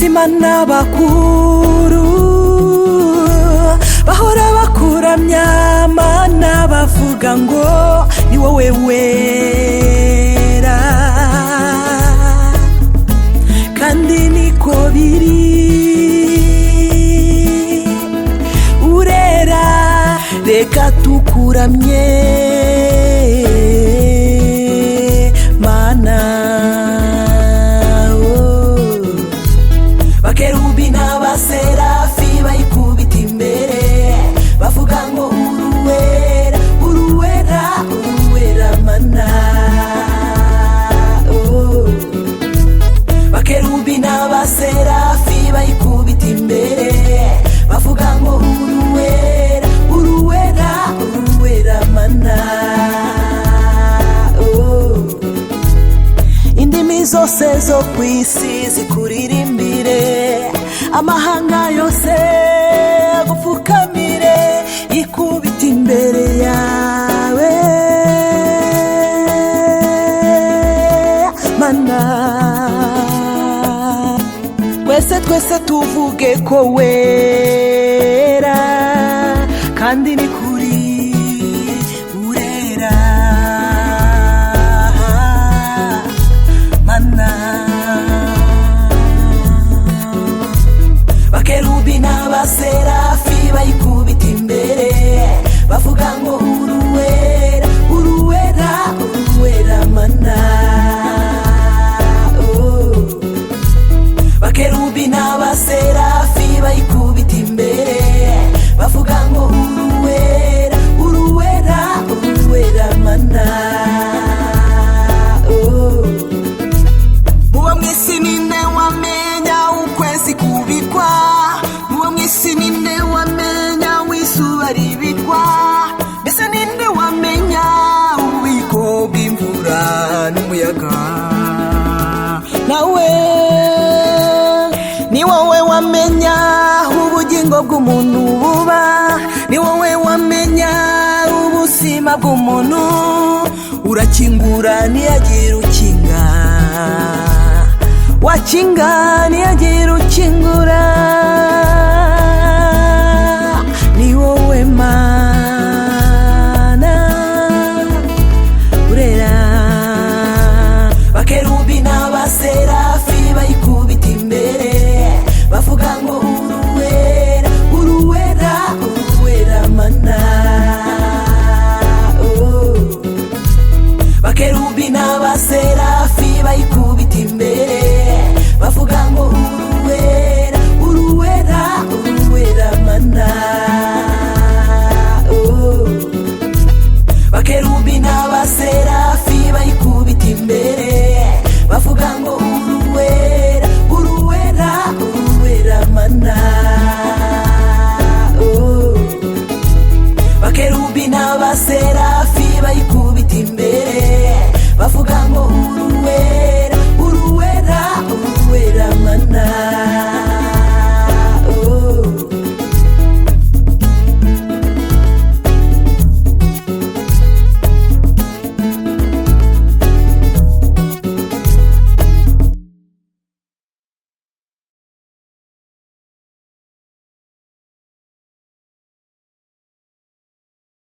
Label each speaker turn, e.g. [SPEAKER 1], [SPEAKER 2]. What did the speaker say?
[SPEAKER 1] bazima n'abakuru bahora bakuramya Mana bavuga ngo ni wowe wera, kandi niko biri. Urera, reka tukuramye Mana. Bakerubi n'abaserafi bayikubita imbere bavuga ngo uruwera, uruwera, uruwera Mana. Bakerubi n'abaserafi bayikubita imbere bavuga ngo uruwera, uruwera, uruwera Mana. Indimi zose zo kw'isi zikuririmbire, amahanga yose agupfukamire, ikubita imbere yawe Mana. Twese tuvuge ko wera, kandi ni kuri urera Mana. Bakerubi n'abaserafi bayikubita imbere bavuga ngo uruwera, uruwera, uruwera Mana. Bakerubi n'abaserafi bayikubita imbere bavuga ngo uruwera, uruwera, uruwera Mana. Muba mw'isi ninde wamenya ukwezi kubikwa, muba mw'isi ninde wamenya w'izuba ribikwa, mbese ninde wamenya ububiko bw'imvura n'umuyaga? Nawe ni wowe wamenya ubugingo bw'umuntu buba, ni wowe wamenya ubuzima bw'umuntu. Urakingura ntiyagira ukinga, wakinga ntiyagira ukingura. Ni wowe Mana urera. Bakerubi n'abaserafi bayikubita